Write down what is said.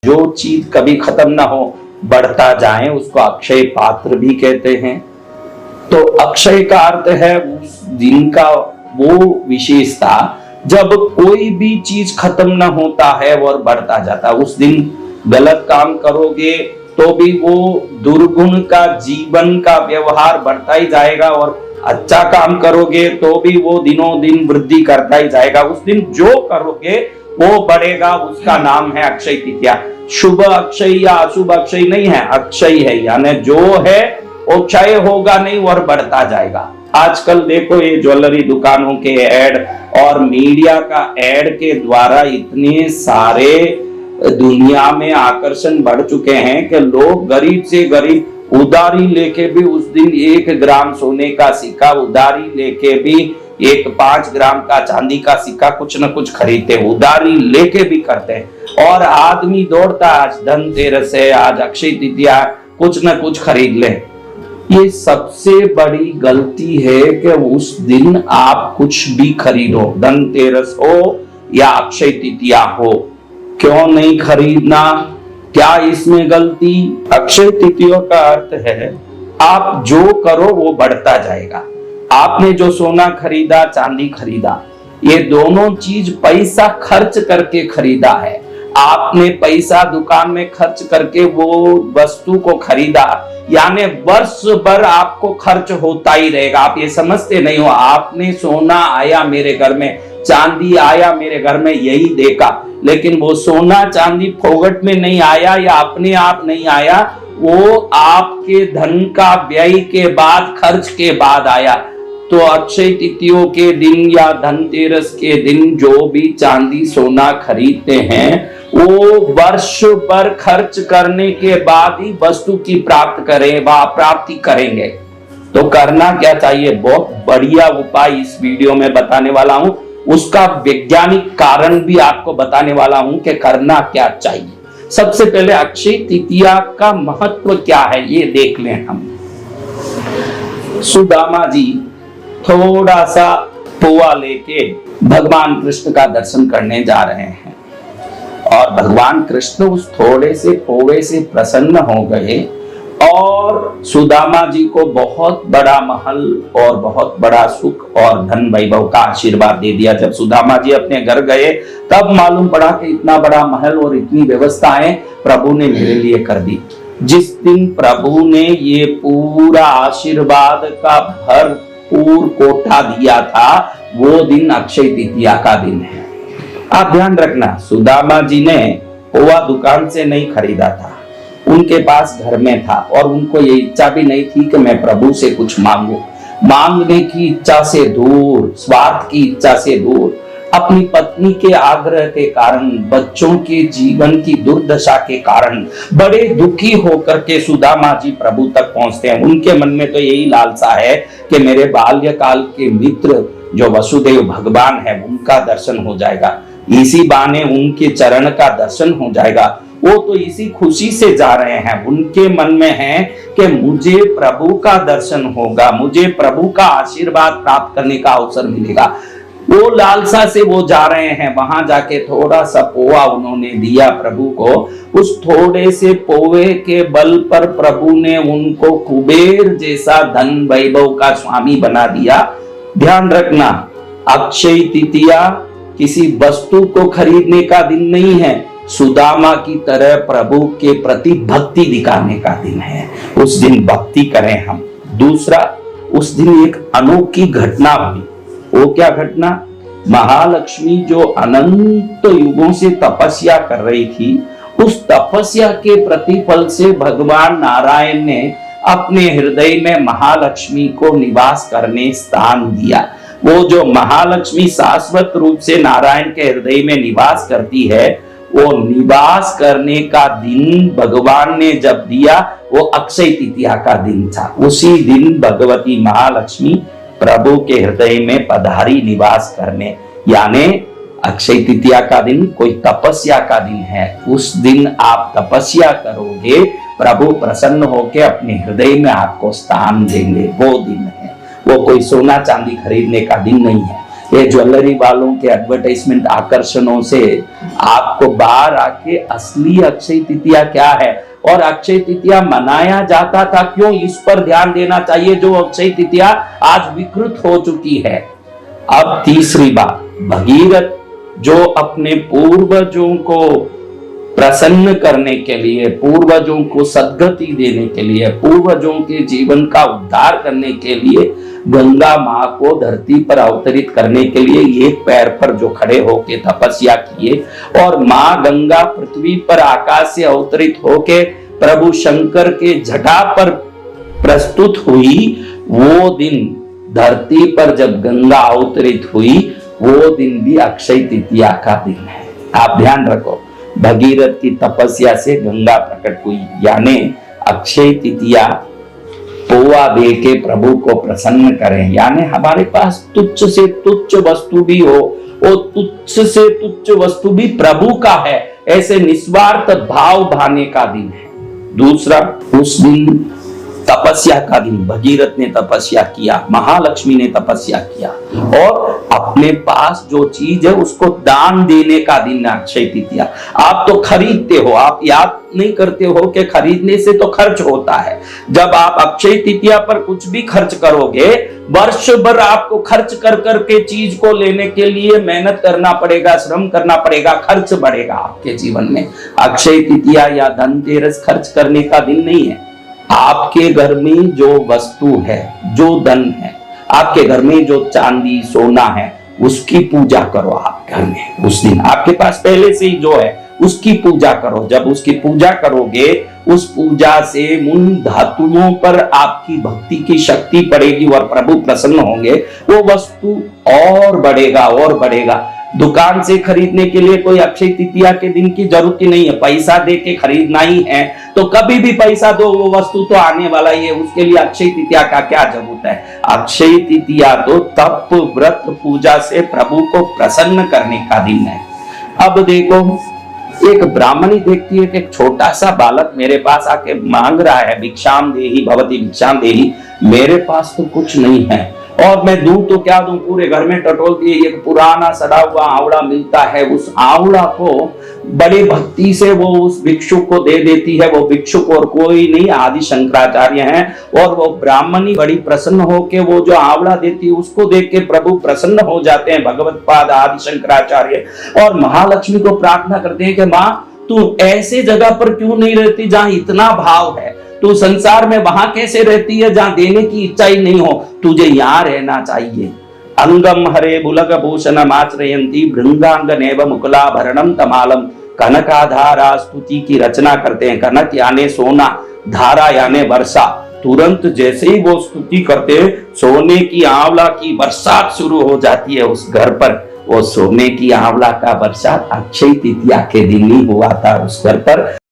जो चीज कभी खत्म ना हो, बढ़ता जाए, उसको अक्षय पात्र भी कहते हैं। तो अक्षय का अर्थ है उस दिन का वो विशेषता जब कोई भी चीज खत्म ना होता है और बढ़ता जाता है। उस दिन गलत काम करोगे तो भी वो दुर्गुण का जीवन का व्यवहार बढ़ता ही जाएगा, और अच्छा काम करोगे तो भी वो दिनों दिन वृद्धि करता ही जाएगा। उस दिन जो करोगे वो बढ़ेगा, उसका नाम है अक्षय तृतीया। शुभ अक्षय या अशुभ अक्षय नहीं है, अक्षय है, यानी जो है वो क्षय होगा नहीं और बढ़ता जाएगा। आजकल देखो ये ज्वेलरी दुकानों के ऐड और मीडिया का ऐड के द्वारा इतने सारे दुनिया में आकर्षण बढ़ चुके हैं कि लोग गरीब से गरीब उधारी लेके भी उस दिन 1 ग्राम सोने का सिक्का, उधारी लेके भी 5 ग्राम का चांदी का सिक्का कुछ न कुछ खरीदते, उधारी लेके भी करते हैं। और आदमी दौड़ता आज धनतेरस है, आज अक्षय तृतीया, कुछ न कुछ खरीद ले। ये सबसे बड़ी गलती है कि उस दिन आप कुछ भी खरीदो, धनतेरस हो या अक्षय तृतीया हो, क्यों नहीं खरीदना? क्या इसमें गलती? अक्षय तृतीया का अर्थ है आप जो करो वो बढ़ता जाएगा। आपने जो सोना खरीदा, चांदी खरीदा, ये दोनों चीज पैसा खर्च करके खरीदा है। आपने पैसा दुकान में खर्च करके वो वस्तु को खरीदा, यानी वर्ष भर आपको खर्च होता ही रहेगा। आप ये समझते नहीं हो, आपने सोना आया मेरे घर में, चांदी आया मेरे घर में, यही देखा, लेकिन वो सोना चांदी फोगट में नहीं आया या अपने आप नहीं आया, वो आपके धन का व्यय के बाद, खर्च के बाद आया। तो अक्षय तृतीया के दिन या धनतेरस के दिन जो भी चांदी सोना खरीदते हैं वो वर्ष भर खर्च करने के बाद ही वस्तु की प्राप्ति करेंगे। तो करना क्या चाहिए? बहुत बढ़िया उपाय इस वीडियो में बताने वाला हूं, उसका वैज्ञानिक कारण भी आपको बताने वाला हूं कि करना क्या चाहिए। सबसे पहले अक्षय तृतीया का महत्व क्या है ये देख लें हम। सुदामा जी थोड़ा सा पोहा लेके भगवान कृष्ण का दर्शन करने जा रहे हैं, और भगवान कृष्ण उस थोड़े से पोहे से प्रसन्न हो गए और सुदामा जी को बहुत बड़ा महल और बहुत बड़ा सुख और धन वैभव का आशीर्वाद दे दिया। जब सुदामा जी अपने घर गए तब मालूम पड़ा कि इतना बड़ा महल और इतनी व्यवस्थाएं प्रभु ने मेरे लिए कर दी। जिस दिन प्रभु ने ये पूरा आशीर्वाद का भरपूर कोठा दिया था, वो दिन अक्षय तृतीया का दिन है। आप ध्यान रखना, सुदामा जी ने पोहा दुकान से नहीं खरीदा था, उनके पास घर में था, और उनको ये इच्छा भी नहीं थी कि मैं प्रभु से कुछ मांगू। मांगने की इच्छा से दूर, स्वार्थ की इच्छा से दूर, अपनी पत्नी के आग्रह के कारण, बच्चों के जीवन की दुर्दशा के कारण बड़े दुखी होकर के सुदामा जी प्रभु तक पहुंचते हैं। उनके मन में तो यही लालसा है कि मेरे बाल्यकाल के मित्र जो वसुदेव भगवान है उनका दर्शन हो जाएगा, इसी बहाने उनके चरण का दर्शन हो जाएगा। वो तो इसी खुशी से जा रहे हैं, उनके मन में है कि मुझे प्रभु का दर्शन होगा, मुझे प्रभु का आशीर्वाद प्राप्त करने का अवसर मिलेगा। वो लालसा से वो जा रहे हैं। वहां जाके थोड़ा सा पोहा उन्होंने दिया प्रभु को। उस थोड़े से पोहे के बल पर प्रभु ने उनको कुबेर जैसा धन वैभव का स्वामी बना दिया। ध्यान रखना, अक्षय तृतीया किसी वस्तु को खरीदने का दिन नहीं है, सुदामा की तरह प्रभु के प्रति भक्ति दिखाने का दिन है। उस दिन भक्ति करें हम। दूसरा, उस दिन एक अनोखी घटना हुई। वो क्या घटना? महालक्ष्मी जो अनंत युगों से तपस्या कर रही थी, उस तपस्या के प्रतिफल से भगवान नारायण ने अपने हृदय में महालक्ष्मी को निवास करने स्थान दिया। वो जो महालक्ष्मी शाश्वत रूप से नारायण के हृदय में निवास करती है, वो निवास करने का दिन भगवान ने जब दिया वो अक्षय तृतीया का दिन था। उसी दिन भगवती महालक्ष्मी प्रभु के हृदय में पधारी निवास करने, यानी अक्षय तृतीया का दिन कोई तपस्या का दिन है। उस दिन आप तपस्या करोगे, प्रभु प्रसन्न होकर अपने हृदय में आपको स्थान देंगे। वो दिन है, वो कोई सोना चांदी खरीदने का दिन नहीं है। ये ज्वेलरी वालों के एडवर्टाइजमेंट आकर्षणों से आपको बाहर आके असली अक्षय तृतीया क्या है और अक्षय तृतीया मनाया जाता था क्यों, इस पर ध्यान देना चाहिए। जो अक्षय तृतीया आज विकृत हो चुकी है। अब तीसरी बात, भगीरथ जो अपने पूर्वजों को प्रसन्न करने के लिए, पूर्वजों को सद्गति देने के लिए, पूर्वजों के जीवन का उद्धार करने के लिए गंगा माँ को धरती पर अवतरित करने के लिए एक पैर पर जो खड़े होके तपस्या किए और माँ गंगा पृथ्वी पर आकाश से अवतरित होके प्रभु शंकर के जटा पर प्रस्तुत हुई, वो दिन धरती पर जब गंगा अवतरित हुई वो दिन भी अक्षय तृतीया का दिन है। आप ध्यान रखो, भगीरथ की तपस्या से गंगा प्रकट हुई, यानी अक्षय तृतीया पोवा दे के प्रभु को प्रसन्न करें। यानी हमारे पास तुच्छ से तुच्छ वस्तु भी हो, वो तुच्छ से तुच्छ वस्तु भी प्रभु का है, ऐसे निस्वार्थ भाव भाने का दिन है। दूसरा, उस दिन तपस्या का दिन, भगीरथ ने तपस्या किया, महालक्ष्मी ने तपस्या किया और अपने पास जो चीज है उसको दान देने का दिन है अक्षय तृतीया। आप तो खरीदते हो, आप याद नहीं करते हो कि खरीदने से तो खर्च होता है। जब आप अक्षय तृतीया पर कुछ भी खर्च करोगे, वर्ष भर आपको खर्च कर करके चीज को लेने के लिए मेहनत करना पड़ेगा, श्रम करना पड़ेगा, खर्च बढ़ेगा आपके जीवन में। अक्षय तृतीया या धनतेरस खर्च करने का दिन नहीं है। आपके घर में जो वस्तु है, जो धन है, आपके घर में जो चांदी सोना है, उसकी पूजा करो। आप घर में उस दिन आपके पास पहले से ही जो है उसकी पूजा करो। जब उसकी पूजा करोगे, उस पूजा से उन धातुओं पर आपकी भक्ति की शक्ति पड़ेगी और प्रभु प्रसन्न होंगे, वो वस्तु और बढ़ेगा और बढ़ेगा। दुकान से खरीदने के लिए कोई अक्षय तृतीया के दिन की जरूरत ही नहीं है, पैसा दे के खरीदना ही है तो कभी भी पैसा दो, वो वस्तु तो आने वाला ही है, उसके लिए अक्षय तृतीया का क्या जरूरत है। अक्षय तृतीया तो तप व्रत पूजा से प्रभु को प्रसन्न करने का दिन है। अब देखो, एक ब्राह्मणी देखती है कि एक छोटा सा बालक मेरे पास आके मांग रहा है, भिक्षाम देहि भवती भिक्षाम देहि, मेरे पास तो कुछ नहीं है और मैं दूं तो क्या दूं, पूरे घर में टटोलती है। एक पुराना सड़ा हुआ आंवला मिलता है, उस आंवला को बड़ी भक्ति से वो उस भिक्षुक को दे देती है। वो भिक्षुक और कोई नहीं, आदि शंकराचार्य हैं और वो ब्राह्मणी बड़ी प्रसन्न होके वो जो आंवला देती है उसको देख के प्रभु प्रसन्न हो जाते हैं, भगवत पाद आदि शंकराचार्य, और महालक्ष्मी को प्रार्थना करते हैं कि माँ तू ऐसे जगह पर क्यों नहीं रहती जहां इतना भाव है, तू संसार में वहां कैसे रहती है जहां देने की इच्छा ही नहीं हो, तुझे यहाँ रहना चाहिए। अंगम हरे बुलग भूषणम आश्रयंती भृंगांगनेव मुकुलाभरणम तमालम। कनकाधारा स्तुति की रचना करते हैं। कनक यानी सोना, धारा यानी वर्षा। तुरंत जैसे ही वो स्तुति करते हैं, सोने की आंवला की बरसात शुरू हो जाती है उस घर पर। वो सोने की आंवला का बरसात अक्षय तृतीया के दिन ही हुआ था उस घर पर।